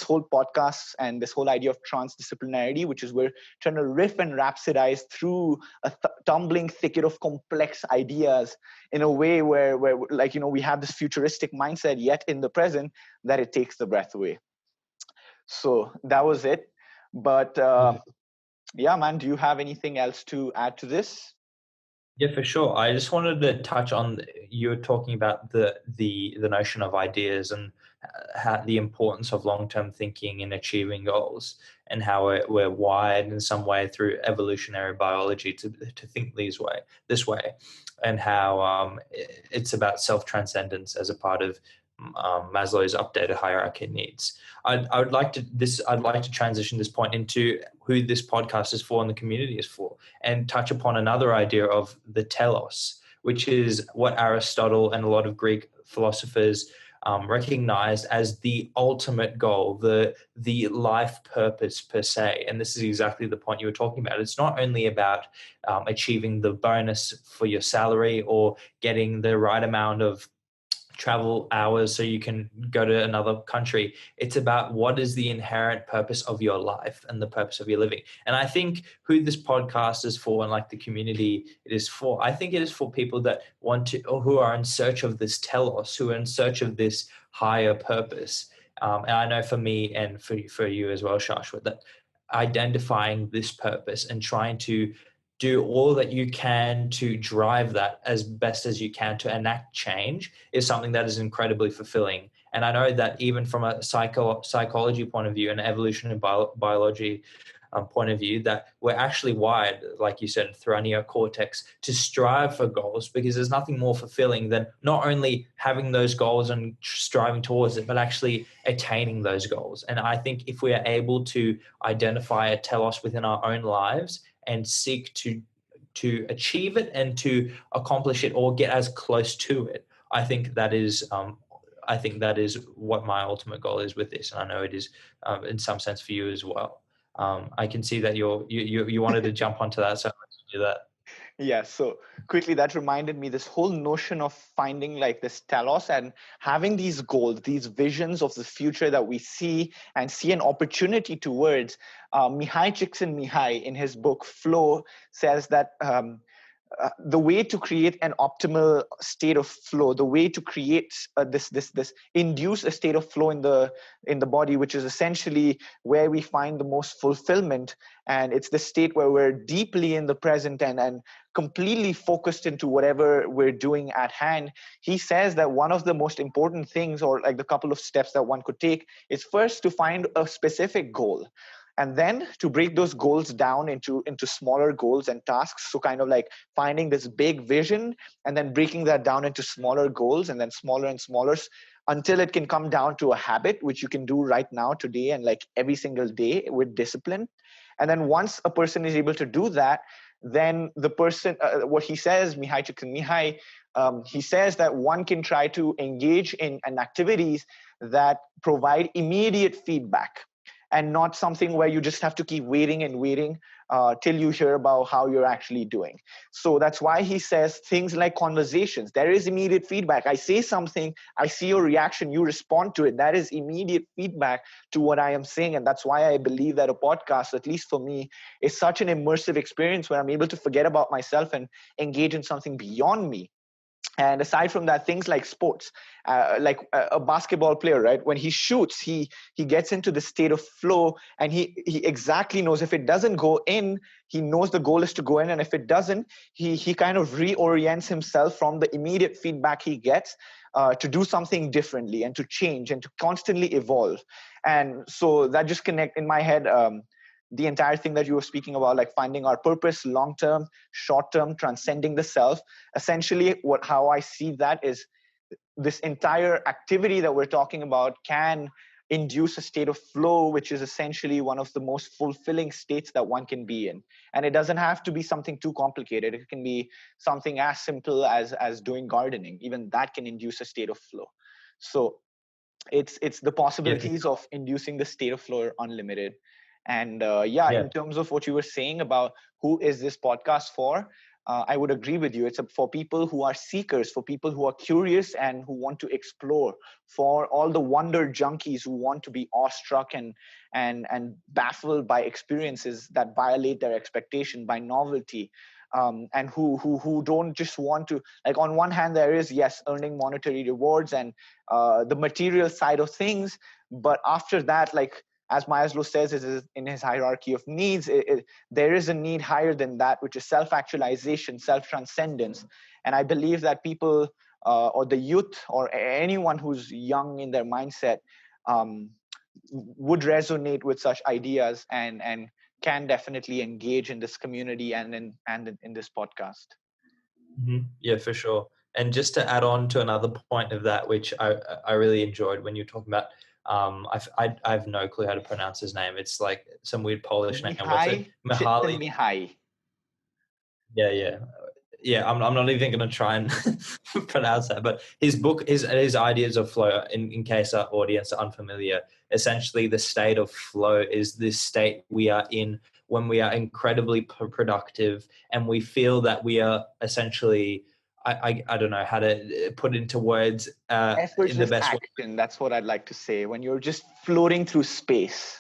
whole podcast and this whole idea of transdisciplinarity, which is we're trying to riff and rhapsodize through a tumbling thicket of complex ideas in a way where like, we have this futuristic mindset, yet in the present, that it takes the breath away. So that was it. But yeah, man, do you have anything else to add to this? Yeah, for sure. I just wanted to touch on, you were talking about the notion of ideas and how the importance of long-term thinking in achieving goals, and how we're wired in some way through evolutionary biology to think this way, and how it's about self-transcendence as a part of Maslow's updated hierarchy of needs. I'd like to transition this point into who this podcast is for and the community is for, and touch upon another idea of the telos, which is what Aristotle and a lot of Greek philosophers recognized as the ultimate goal, the life purpose per se. And this is exactly the point you were talking about. It's not only about achieving the bonus for your salary or getting the right amount of travel hours so you can go to another country. It's about what is the inherent purpose of your life and the purpose of your living. And I think who this podcast is for, and like the community it is for, I think it is for people that want to, or who are in search of this telos, who are in search of this higher purpose. And I know for me and for you as well, Shashwat, that identifying this purpose and trying to do all that you can to drive that as best as you can to enact change is something that is incredibly fulfilling. And I know that even from a psychology point of view and evolution and biology point of view, that we're actually wired, like you said, through our neocortex to strive for goals, because there's nothing more fulfilling than not only having those goals and striving towards it, but actually attaining those goals. And I think if we are able to identify a telos within our own lives and seek to achieve it and to accomplish it or get as close to it, I think that is what my ultimate goal is with this, and I know it is in some sense for you as well. I can see that you wanted to jump onto that, so let's do that. Yeah, so quickly, that reminded me this whole notion of finding like this telos and having these goals, these visions of the future that we see and see an opportunity towards. Mihai Csikszentmihalyi, in his book Flow, says that the way to create an optimal state of flow, the way to create this induce a state of flow in the body, which is essentially where we find the most fulfillment, and it's the state where we're deeply in the present and completely focused into whatever we're doing at hand. He says that one of the most important things, or like the couple of steps that one could take, is first to find a specific goal, and then to break those goals down into smaller goals and tasks. So kind of like finding this big vision and then breaking that down into smaller goals and then smaller and smaller until it can come down to a habit, which you can do right now, today, and like every single day with discipline. And then once a person is able to do that, then the person, what he says, Mihai Csikszentmihalyi, he says that one can try to engage in activities that provide immediate feedback, and not something where you just have to keep waiting and waiting till you hear about how you're actually doing. So that's why he says things like conversations. There is immediate feedback. I say something, I see your reaction, you respond to it. That is immediate feedback to what I am saying. And that's why I believe that a podcast, at least for me, is such an immersive experience where I'm able to forget about myself and engage in something beyond me. And aside from that, things like sports, like a basketball player, right? When he shoots, he gets into the state of flow, and he exactly knows if it doesn't go in, he knows the goal is to go in. And if it doesn't, he kind of reorients himself from the immediate feedback he gets to do something differently and to change and to constantly evolve. And so that just connect in my head, the entire thing that you were speaking about, like finding our purpose, long-term, short-term, transcending the self. Essentially, how I see that is this entire activity that we're talking about can induce a state of flow, which is essentially one of the most fulfilling states that one can be in. And it doesn't have to be something too complicated. It can be something as simple as doing gardening. Even that can induce a state of flow. So it's the possibilities of inducing the state of flow are unlimited. And Yeah. in terms of what you were saying about who is this podcast for, I would agree with you. It's for people who are seekers, for people who are curious and who want to explore, for all the wonder junkies who want to be awestruck and baffled by experiences that violate their expectation, by novelty, and who don't just want to, like, on one hand there is, yes, earning monetary rewards and the material side of things, but after that, like as Maslow says is in his hierarchy of needs, there is a need higher than that, which is self-actualization, self-transcendence. And I believe that people or the youth or anyone who's young in their mindset would resonate with such ideas and can definitely engage in this community and in this podcast. Mm-hmm. Yeah, for sure. And just to add on to another point of that, which I really enjoyed when you were talking about, I have no clue how to pronounce his name. It's like some weird Polish name. What's it? Mihaly. Mihai. Yeah. I'm not even going to try and pronounce that. But his book, his ideas of flow, in case our audience are unfamiliar, essentially the state of flow is this state we are in when we are incredibly productive and we feel that we are essentially, I don't know how to put it into words in the best action, way. That's what I'd like to say. When you're just floating through space.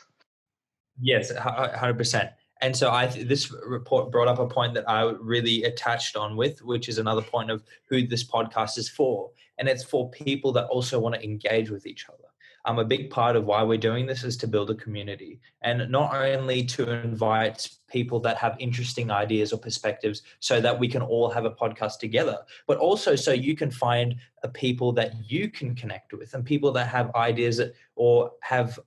Yes, 100%. And so this report brought up a point that I really attached on with, which is another point of who this podcast is for. And it's for people that also want to engage with each other. A big part of why we're doing this is to build a community, and not only to invite people that have interesting ideas or perspectives so that we can all have a podcast together, but also so you can find people that you can connect with and people that have ideas that, or have,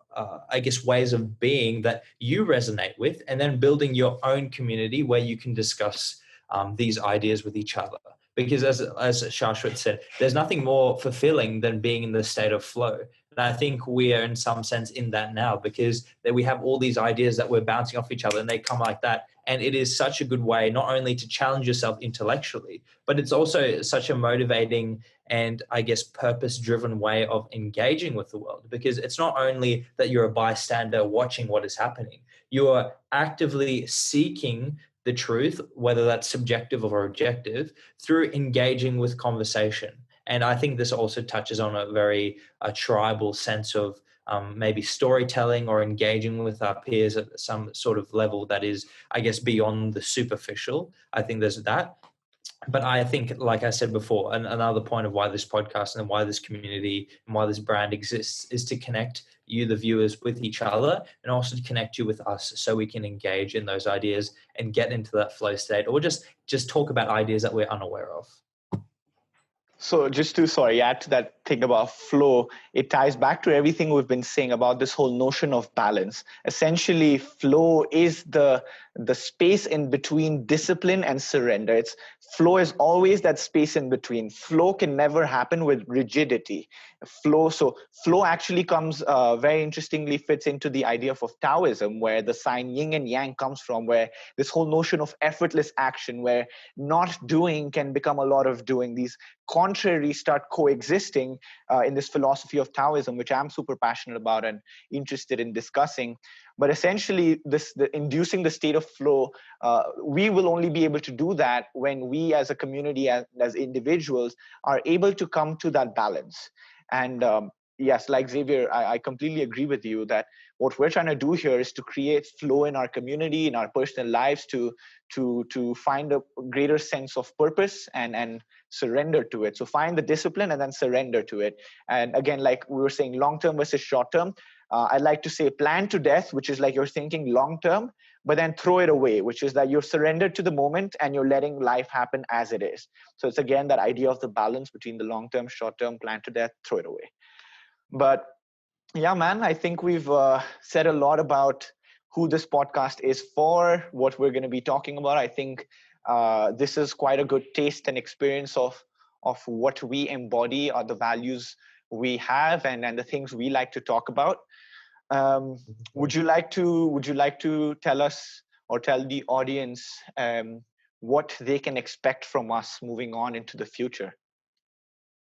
ways of being that you resonate with, and then building your own community where you can discuss these ideas with each other. Because as Shashwat said, there's nothing more fulfilling than being in the state of flow. And I think we are in some sense in that now, because we have all these ideas that we're bouncing off each other and they come like that. And it is such a good way, not only to challenge yourself intellectually, but it's also such a motivating and purpose-driven way of engaging with the world, because it's not only that you're a bystander watching what is happening, you are actively seeking the truth, whether that's subjective or objective, through engaging with conversation. And I think this also touches on a tribal sense of maybe storytelling or engaging with our peers at some sort of level that is, beyond the superficial. I think there's that. But I think, like I said before, another point of why this podcast and why this community and why this brand exists is to connect you, the viewers, with each other, and also to connect you with us so we can engage in those ideas and get into that flow state, or just talk about ideas that we're unaware of. So just to, add to that thing about flow, it ties back to everything we've been saying about this whole notion of balance. Essentially, flow is the space in between discipline and surrender. Flow is always that space in between. Flow can never happen with rigidity. Flow actually comes, very interestingly fits into the idea of Taoism, where the sign yin and yang comes from, where this whole notion of effortless action, where not doing can become a lot of doing. These contraries start coexisting in this philosophy of Taoism, which I'm super passionate about and interested in discussing. But essentially, inducing the state of flow, we will only be able to do that when we as a community, as individuals, are able to come to that balance. And yes, like Xavier, I completely agree with you that what we're trying to do here is to create flow in our community, in our personal lives, to find a greater sense of purpose and surrender to it. So find the discipline and then surrender to it. And again, like we were saying, long-term versus short-term, I'd like to say plan to death, which is like you're thinking long-term, but then throw it away, which is that you're surrendered to the moment and you're letting life happen as it is. So it's again that idea of the balance between the long-term, short-term, plan to death, throw it away. But yeah, man, I think we've said a lot about who this podcast is for, what we're going to be talking about. I think this is quite a good taste and experience of what we embody, or the values we have, and the things we like to talk about. Would you like to tell us or tell the audience what they can expect from us moving on into the future?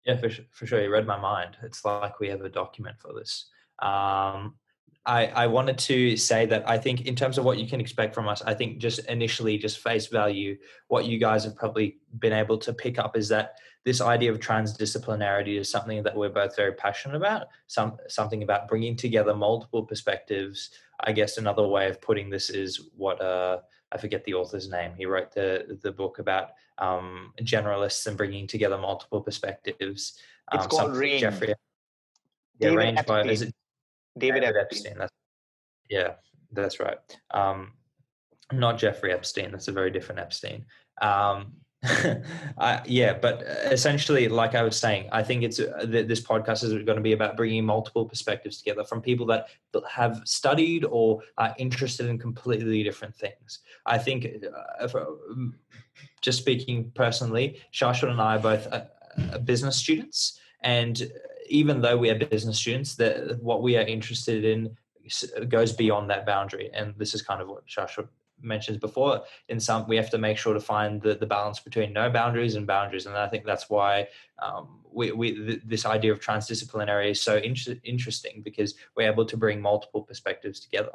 Yeah, for sure. You read my mind. It's like we have a document for this. I wanted to say that I think in terms of what you can expect from us, I think just initially, just face value, what you guys have probably been able to pick up is that this idea of transdisciplinarity is something that we're both very passionate about, something about bringing together multiple perspectives. I guess another way of putting this is what, I forget the author's name. He wrote the book about generalists and bringing together multiple perspectives. It's called Range. Jeffrey, yeah, David Range by, is Epstein. it David David Epstein. Epstein? Yeah, that's right. Not Jeffrey Epstein. That's a very different Epstein. Yeah, but essentially, like I was saying, I think it's this podcast is going to be about bringing multiple perspectives together from people that have studied or are interested in completely different things. I think, just speaking personally, Shashwat and I are both business students, and even though we are business students, what we are interested in goes beyond that boundary. And this is kind of what Shashwat mentions before. In some, we have to make sure to find the balance between no boundaries and boundaries. And I think that's why this idea of transdisciplinary is so interesting, because we're able to bring multiple perspectives together.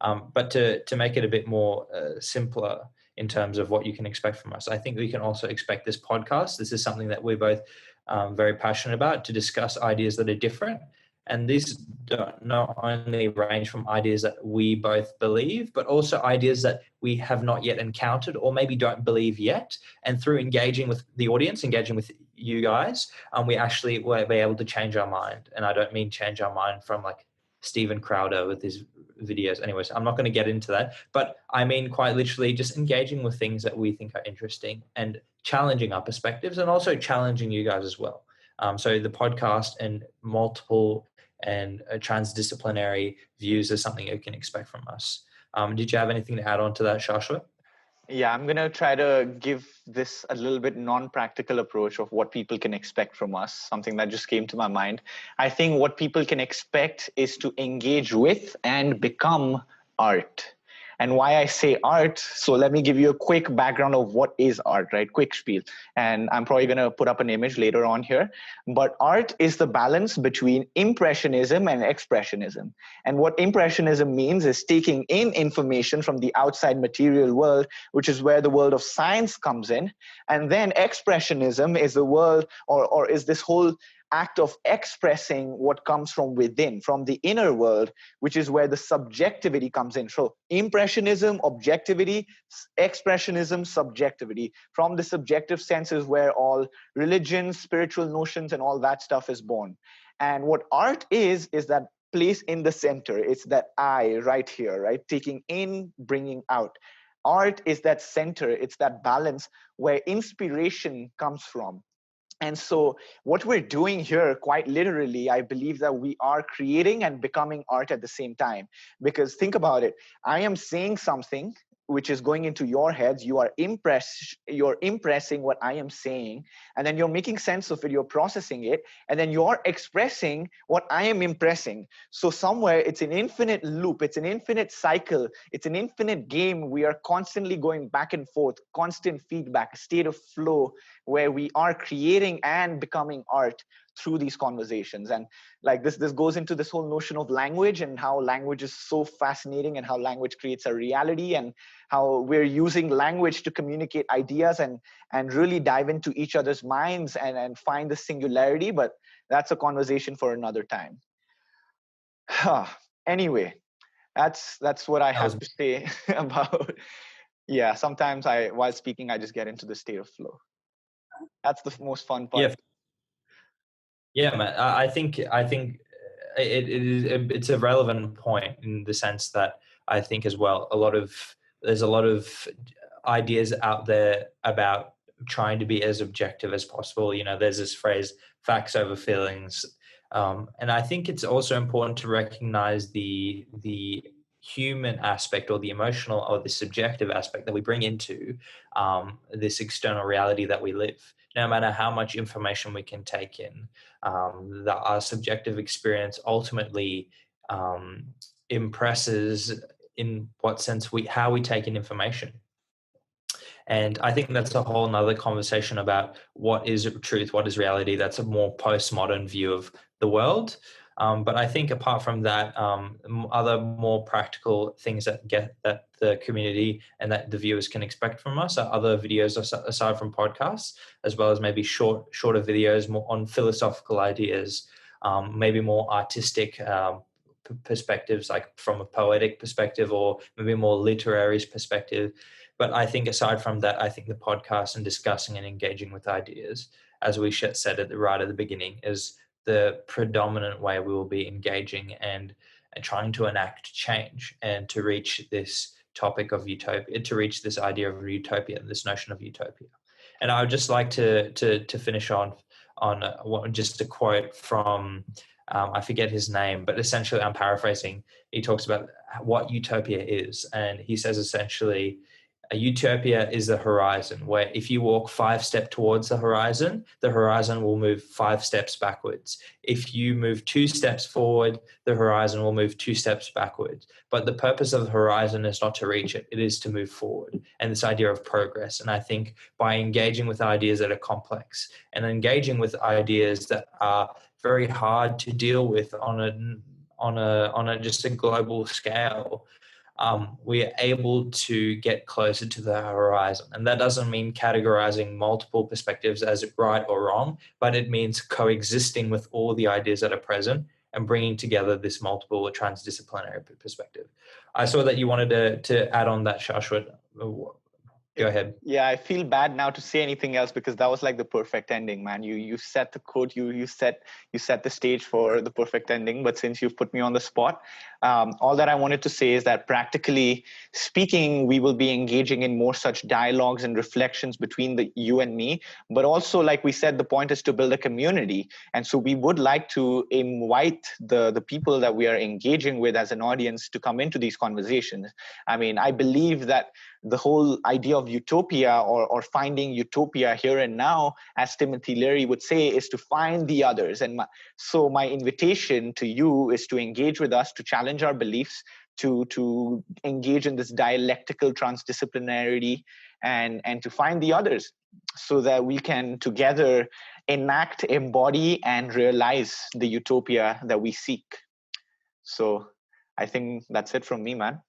But to make it a bit more simpler in terms of what you can expect from us, I think we can also expect this podcast. This is something that we're both very passionate about, to discuss ideas that are different. And these not only range from ideas that we both believe, but also ideas that we have not yet encountered or maybe don't believe yet. And through engaging with the audience, engaging with you guys, we actually will be able to change our mind. And I don't mean change our mind from like Steven Crowder with his videos. Anyways, I'm not going to get into that, but I mean quite literally just engaging with things that we think are interesting and challenging our perspectives, and also challenging you guys as well. So the podcast and multiple and transdisciplinary views is something you can expect from us. Did you have anything to add on to that, Shashwat? Yeah, I'm going to try to give this a little bit non-practical approach of what people can expect from us, something that just came to my mind. I think what people can expect is to engage with and become art. And why I say art, so let me give you a quick background of what is art, right? Quick spiel. And I'm probably going to put up an image later on here. But art is the balance between impressionism and expressionism. And what impressionism means is taking in information from the outside material world, which is where the world of science comes in. And then expressionism is the world, or is this whole act of expressing what comes from within, from the inner world, which is where the subjectivity comes in. So impressionism, objectivity; expressionism, subjectivity. From the subjective sense is where all religions, spiritual notions, and all that stuff is born. And what art is that place in the center. It's that I right here, right? Taking in, bringing out. Art is that center. It's that balance where inspiration comes from. And so what we're doing here, quite literally, I believe that we are creating and becoming art at the same time. Because think about it. I am saying something which is going into your heads. You're impressing what I am saying, and then you're making sense of it, you're processing it, and then you're expressing what I am impressing. So somewhere it's an infinite loop, it's an infinite cycle, it's an infinite game. We are constantly going back and forth, constant feedback, a state of flow where we are creating and becoming art through these conversations. And like this goes into this whole notion of language, and how language is so fascinating, and how language creates a reality, and how we're using language to communicate ideas and really dive into each other's minds and find the singularity. But that's a conversation for another time. Anyway, that's what I have to say about. Yeah, sometimes while speaking, I just get into the state of flow. That's the most fun part. Yeah, man. I think it's a relevant point, in the sense that I think as well, there's a lot of ideas out there about trying to be as objective as possible. You know, there's this phrase, facts over feelings. And I think it's also important to recognize the human aspect, or the emotional or the subjective aspect that we bring into this external reality that we live. No matter how much information we can take in, our subjective experience ultimately impresses in what sense how we take in information. And I think that's a whole nother conversation about what is truth, what is reality. That's a more postmodern view of the world. But I think apart from that, other more practical things that the community and that the viewers can expect from us are other videos aside from podcasts, as well as maybe shorter videos more on philosophical ideas, maybe more artistic perspectives, like from a poetic perspective or maybe more literary perspective. But I think aside from that, I think the podcast and discussing and engaging with ideas, as we said right at the beginning, is the predominant way we will be engaging and trying to enact change and to reach this topic of utopia, to reach this idea of utopia, this notion of utopia. And I would just like to finish on just a quote from I forget his name, but essentially I'm paraphrasing. He talks about what utopia is, and he says essentially, a utopia is the horizon, where if you walk 5 steps towards the horizon will move 5 steps backwards. If you move 2 steps forward, the horizon will move 2 steps backwards. But the purpose of the horizon is not to reach it, it is to move forward. And this idea of progress. And I think by engaging with ideas that are complex and engaging with ideas that are very hard to deal with on a just a global scale, we are able to get closer to the horizon. And that doesn't mean categorizing multiple perspectives as right or wrong, but it means coexisting with all the ideas that are present and bringing together this multiple transdisciplinary perspective. I saw that you wanted to add on that, Shashwat. Go ahead. Yeah, I feel bad now to say anything else because that was like the perfect ending, man. You set the quote, you set the stage for the perfect ending. But since you've put me on the spot, all that I wanted to say is that practically speaking, we will be engaging in more such dialogues and reflections between you and me. But also, like we said, the point is to build a community. And so we would like to invite the people that we are engaging with as an audience to come into these conversations. I mean, I believe that the whole idea of utopia or finding utopia here and now, as Timothy Leary would say, is to find the others. And so my invitation to you is to engage with us, to challenge our beliefs, to engage in this dialectical transdisciplinarity and to find the others so that we can together enact, embody, and realize the utopia that we seek. So I think that's it from me, man.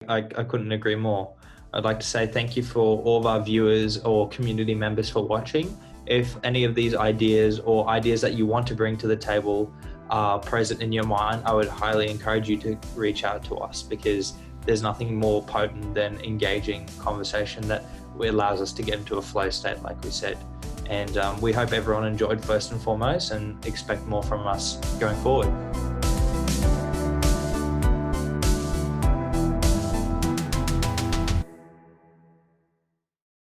I couldn't agree more. I'd like to say thank you for all of our viewers or community members for watching. If any of these ideas or ideas that you want to bring to the table are present in your mind, I would highly encourage you to reach out to us, because there's nothing more potent than engaging conversation that allows us to get into a flow state, like we said. And we hope everyone enjoyed first and foremost, and expect more from us going forward.